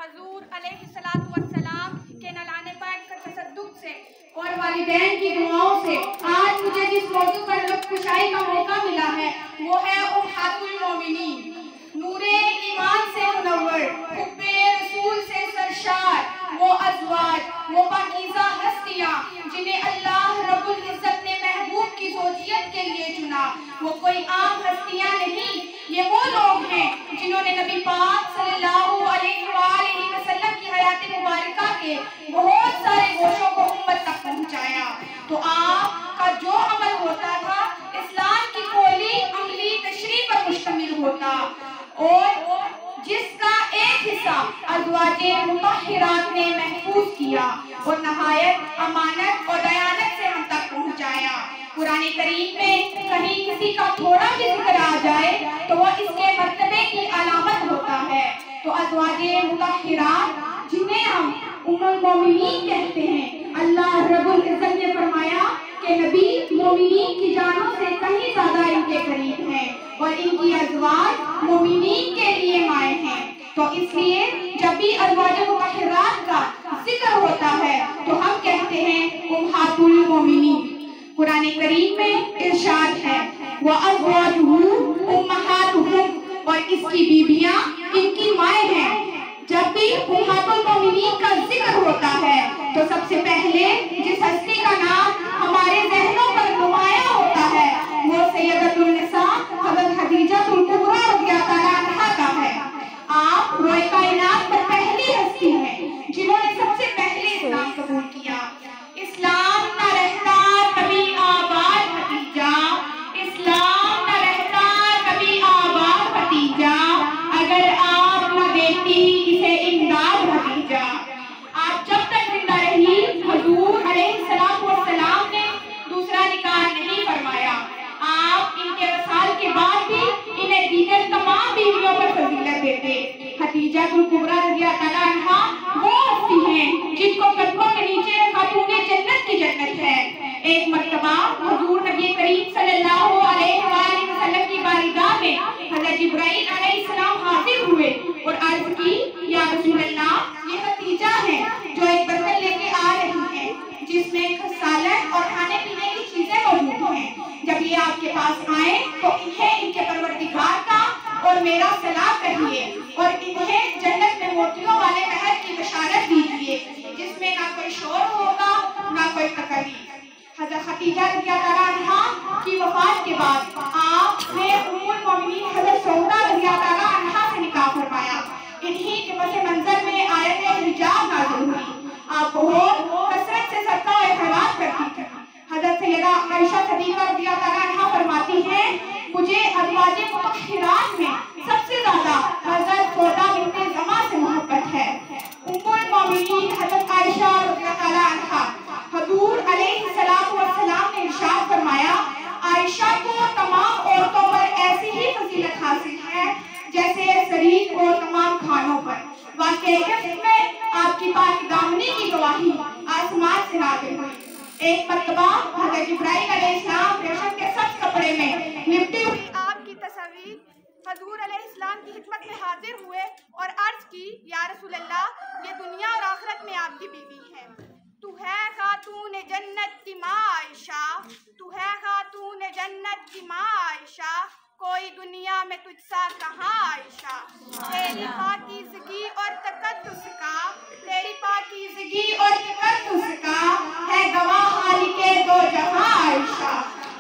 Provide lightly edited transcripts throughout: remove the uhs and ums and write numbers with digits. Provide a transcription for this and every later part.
हजूर अलैहिस्सलाम के नलाने पाक का तसद्दुक से और वालिदैन की दुआओं से आज मुझे जिस मौजू पर लुत्फ़कुशाई का मौका मिला है वो है उम्महातुल मोमिनीन, नूरे ईमान से मुनव्वर, हुब्बे रसूल से सरशार, वो अज़वाज, वो पाकीज़ा हस्तियाँ जिन्हें अल्लाह रब्बुल इज़्ज़त ने महबूब की ज़ौजियत के लिए चुना। वो कोई आम हस्तियाँ नहीं, ये वो लोग हैं जिन्होंने नबी पाक सल्लल्लाहु अलैहि वसल्लम की हयात मुबारका के बहुत सारे गोशों को उम्मत तक पहुँचाया। तो आपका जो अमल होता था इस्लाम की कोली अमली तशरीह पर मुश्तमिल होता और जिसका एक हिस्सा अज़वाजे मुतहहिरात ने महफूज किया और नहायत अमानत और दयानत से हम तक पहुँचाया। कुरान करीम में कहीं किसी का थोड़ा भी जिक्र आ जाए तो वो इसके मर्तबे की अलामत होता है। तो अज़वाजे मुतहहिरात जिन्हें हम उम्मुल मोमिनीन कहते हैं, अल्लाह रब्बुल इज़्ज़त ने फरमाया कि नबी मोमिनीन की जानों से कहीं ज्यादा इनके करीब हैं और इनकी अज़वाज मोमिनीन के लिए माए हैं। तो इसलिए जब भी अज़वाजे मुतहहिरात का जिक्र होता है तो हम कहते हैं उम्महातुल मोमिनीन। कुरान करीम में इरशाद है व अज़वाजुहु उम्महातुहुम, और इसकी बीबियां इनकी माएँ हैं। जब भी उम्महातुल मोमिनीन का जिक्र होता है तो सबसे पहले जिस हस्ती का नाम हमारे ज़हनों पर नुमाया होता है वो सैयदतुन निसा हज़रत खदीजतुल कुबरा रज़ियल्लाहु अन्हा का है। आप रोए कायनात पर पहली हस्ती हैं जिन्होंने सबसे पहले इस्लाम कबूल किया। इस्लाम न रहता कभी आबाद भतीजा, इस्लाम न रहता कभी आबाद भतीजा, अगर आप न देती इसे इमदाद भतीजा। आप जब तक जिंदा रही हजूर अलैहिस्सलाम ने दूसरा निकाह नहीं फरमाया। आप इनके वसाल के बाद भी इन्हें दीगर तमाम बीवियों पर फजीलत देते। खदीजतुल कुबरा रज़ियल्लाहु अन्हा वो हस्ती हैं जिनको कदमों के नीचे खातूने जन्नत की जन्नत है। एक मर्तबा हुजूर नबी करीम सल्लल्लाहु अलैहि वसल्लम की बारगाह में हज़रत जिब्राइल अलैहिस्सलाम हाजिर हुए और अर्ज की, या रसूल अल्लाह, ये खदीजा है जो एक बर्तन लेके आ रही है जिसमें सालन और खाने पीने की चीजें मौजूद हैं। जब ये आपके पास आए तो इन्हें इनके परवरदिगार का और मेरा सलाम कहिए और इन्हें जन्नत में मोतियों वाले महल की बशारत दीजिए जिसमें ना कोई शोर होगा ना कोई तकलीफ। हज़रत खदीजा रज़ियल्लाहु अन्हा की वफात के बाद आपने उम्मुल मोमिनीन हज़रत सौदा रज़ियल्लाहु अन्हा से निकाह फरमाया। इन्हीं के पस मंजर में आयत हिजाब नाज़िल हुई। आप बहुत कसरत से सदका और खैरात करती थी। हज़रत सैयदा आयशा सिद्दीक़ा रज़ियल्लाहु अन्हा फरमाती हैं, मुझे अज़वाजे मुतहहिरात में सबसे ज्यादा हज़रत सौदा बिन्ते ज़मा से मोहब्बत है। उम्मुल मोमिनीन हज़रत आयशा रज़ियल्लाहु अन्हा हजूर अलैहिस्सलाम ने इरशाद फरमाया, आयशा को तमाम औरतों पर ऐसी ही फजीलत हासिल है जैसे शरीक और तमाम खानों पर। वाक़ई में आपकी पाक दामनी की गवाही आसमान से नाज़िल हुई। एक मर्तबा हज़रत जिब्राइल अलैहिस्सलाम रेशम के सख्त कपड़े में लिपटी हुई आपकी तस्वीर हजूर अलैहिस्सलाम की खिदमत में हाजिर हुए और अर्ज की, या रसूल अल्लाह, ये दुनिया और आखिरत में आपकी बीवी है। तू है खातून जन्नत की माँ आयशा, तू है खातून जन्नत की माँ आयशा, कोई दुनिया में तुझसा कहाँ आयशा। तेरी पाकीज़गी और तक़द्दुस का, तेरी पाकीज़गी और तक़द्दुस का है गवाह खालिक़े दो जहां आयशा।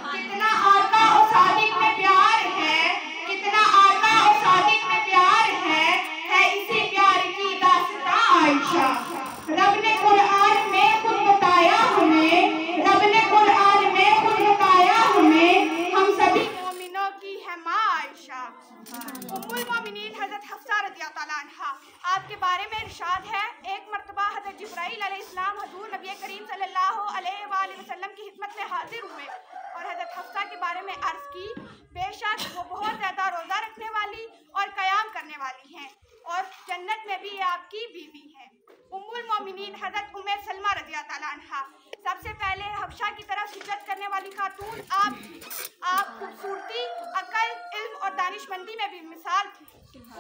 कितना आका और सादिक में प्यार है, कितना आका और सादिक में प्यार है इसी प्यार की दास्तां आयशा। रब ने कुरान में खुद बताया हमें, रब ने कुरान में खुद बताया हमें, हम सभी मोमिनों की है माँ आयशा। उम्मुल मोमिनीन हज़रत हफ्सा रज़ियल्लाहु अन्हा आपके बारे में इरशाद है, एक मर्तबा हज़रत जिब्राइल अलैहिस्सलाम हजूर नबी करीम सल्लल्लाहु अलैहि वसल्लम की खिदमत में हाजिर हुए और हज़रत हफ्सा के बारे में अर्ज की, बेशक वो बहुत ज़्यादा रोज़ा रखने वाली और क़याम करने वाली हैं और जन्नत में भी ये आपकी बीवी हैं। उम्मुल मोमिनीन हज़रत उम्मे सलमा रज़ियल्लाहु अन्हा सबसे पहले हबशा की तरफ हिजरत करने वाली खातून आप थी। आप खूबसूरती, अकल, इल्म और दानिशमंदी में भी मिसाल थी।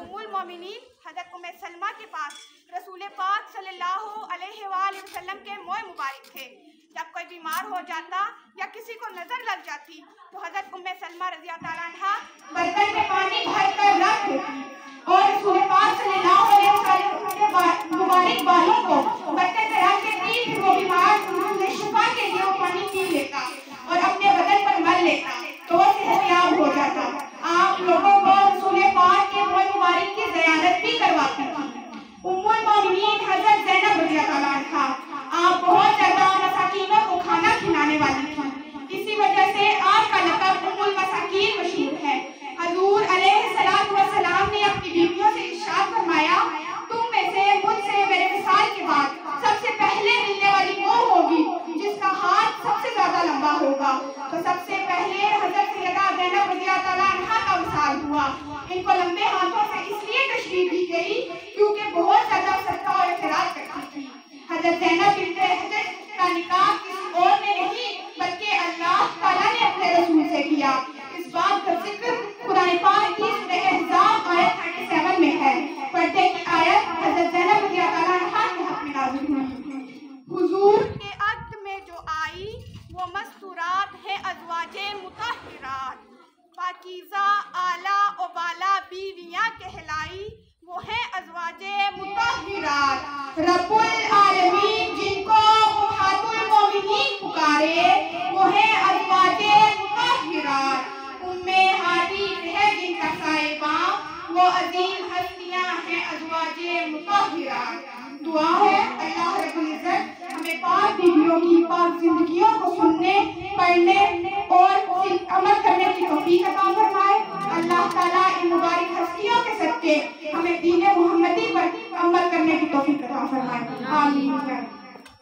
उम्मुल मोमिनीन हज़रत उम्मे सलमा के पास रसूल पाक सल्लल्लाहु अलैहि वसल्लम के मोए मुबारक थे। जब कोई बीमार हो जाता या किसी को नजर लग जाती तो हजरत उम्मे सलमा रज़ी अल्लाह अन्हा बर्तन में पानी भरकर रख देती और रसूल पाक सल्लल्लाहु अलैहि वसल्लम के मुबारक बालों को बर्तन में रख देती। फिर वो बीमार उन्हें शिफा के लिए वो पानी पी लेता और अपने बदन पर मल लेता तो वो सेहतयाब हो जाता। आप लोगों को रसूल पाक के मोए मुबारक की ज़ियारत भी करवाती थी। उम्मुल मोमिनीन हजरत ज़ैनब रज़ी अल्लाह अन्हा आप बहुत ज्यादा मसाकीनों को खाना खिलाने वाली थी। इसी वजह से आपका लक़ब उम्मुल मसाकीन मशहूर है। हजूर अलैहिस्सलातु वस्सलाम ने अपनी बीवियों से इरशाद फरमाया, तुम में से मुझसे मेरे विसाल के बाद सबसे पहले मिलने वाली वो होगी जिसका हाथ सबसे ज्यादा लंबा होगा। तो सबसे पहले हजरत सैयदा ज़ैनब रज़ी अल्लाह अन्हा का विसाल हुआ। इनको लंबे हाथों से इसलिए तशरीफ दी गई क्योंकि बहुत ज्यादा सदका और खैरात करती थी। हजरत ज़ैनब बिन्ते हजर का निकाह किसी और ने नहीं बल्कि अल्लाह ताला ने अपने रसूल से किया। इस बात का जिक्र कुरान पाक की सूरह अहज़ाब आयत 37 में है। पर्दे की आयत हजरत ज़ैनब रज़ी अल्लाह अन्हा के हक में नाज़िल हुई। हुजूर के अक़्द में जो आई वो मस्तूरात है अज़वाजे मुतहहिरात, पाकीज़ा आला और बाला बीवियां कहलाई वो है अज़वाजे मुतहहिरात। रब्बुल आलमीन जिनको उम्महातुल मोमिनीन पुकारे वो है अज़वाजे मुतहहिरात। उम्मे हादी है जिनका साहिबा वो अजीम हस्तियां हैं अज़वाजे मुतहहिरात। दुआ है अल्लाह रब्बुल इज़्ज़त हमें पाक बीवियों की पाक जिंदगियों को सुनने, पढ़ने और अमल करने की तौफीक अता फरमाए। अल्लाह ताला इन मुबारक हस्तियों के सदके हमें दीन मोहम्मदी पर अमल करने की तौफीक अता फरमाए। आमीन।